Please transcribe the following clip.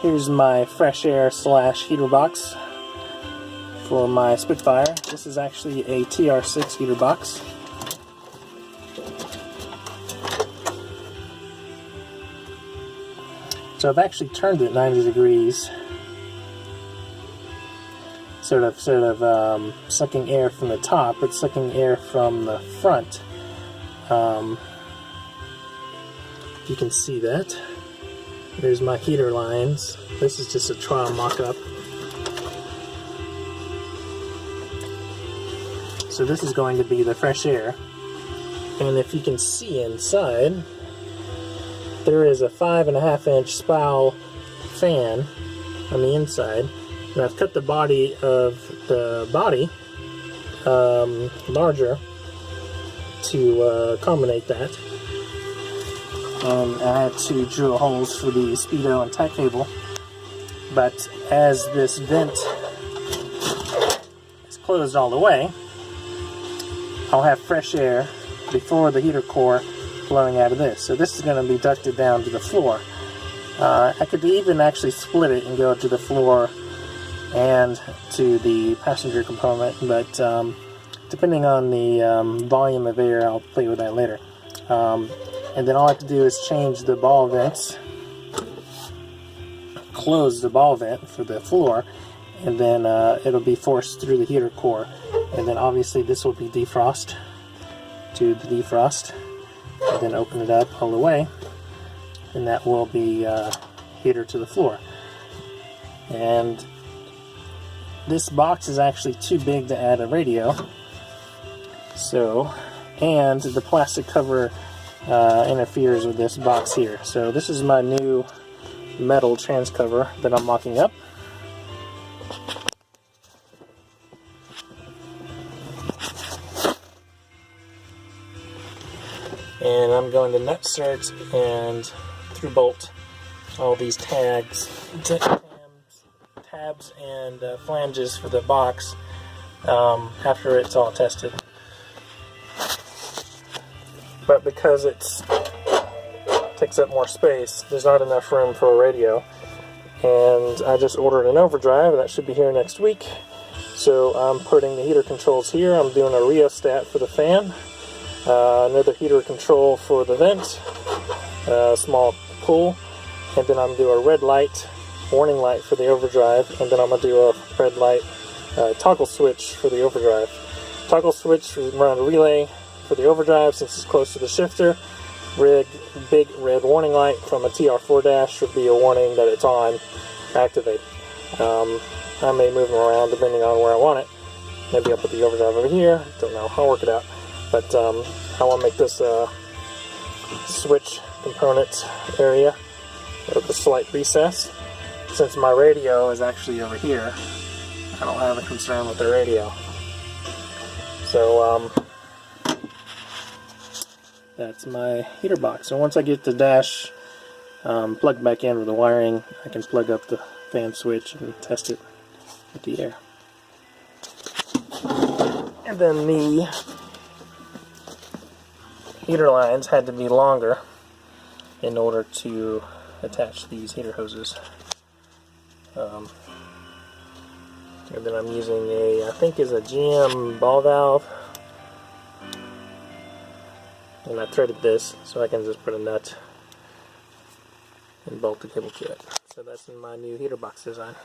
here's my fresh air slash heater box for my Spitfire. This is actually a TR6 heater box. So I've actually turned it 90 degrees, sort of sucking air from the top. It's sucking air from the front. If you can see that. There's my heater lines. This is just a trial mock-up. So this is going to be the fresh air. And if you can see inside, there is a 5.5-inch spout fan on the inside. And I've cut the body of the body larger to accommodate that. And I had to drill holes for the speedo and tack cable. But as this vent is closed all the way, I'll have fresh air before the heater core blowing out of this. So this is going to be ducted down to the floor. I could even actually split it and go to the floor and to the passenger component, but depending on the volume of air, I'll play with that later. And then all I have to do is change the ball vents, close the ball vent for the floor, and then it'll be forced through the heater core. And then obviously this will be defrost to the defrost, and then open it up all the way, and that will be heater to the floor. And this box is actually too big to add a radio, so, and the plastic cover interferes with this box here. So this is my new metal transcover that I'm mocking up. And I'm going to nut insert and through bolt all these tabs and flanges for the box after it's all tested. But because it takes up more space, there's not enough room for a radio. And I just ordered an overdrive, and that should be here next week. So I'm putting the heater controls here. I'm doing a rheostat for the fan, another heater control for the vent, a small pull, and then I'm going to do a red light, warning light for the overdrive, and then I'm going to do a red light toggle switch for the overdrive. Toggle switch around a relay for the overdrive since it's close to the shifter. Big red warning light from a TR4 dash would be a warning that it's on, activate. I may move them around depending on where I want it. Maybe I'll put the overdrive over here, don't know, I'll work it out. But I want to make this switch component area with a slight recess. Since my radio is actually over here, I don't have a concern with the radio. So that's my heater box. So once I get the dash plugged back in with the wiring, I can plug up the fan switch and test it with the air. And then the heater lines had to be longer in order to attach these heater hoses. And then I'm using a, I think is a GM ball valve, and I threaded this so I can just put a nut and bolt the cable to it. So that's in my new heater box design.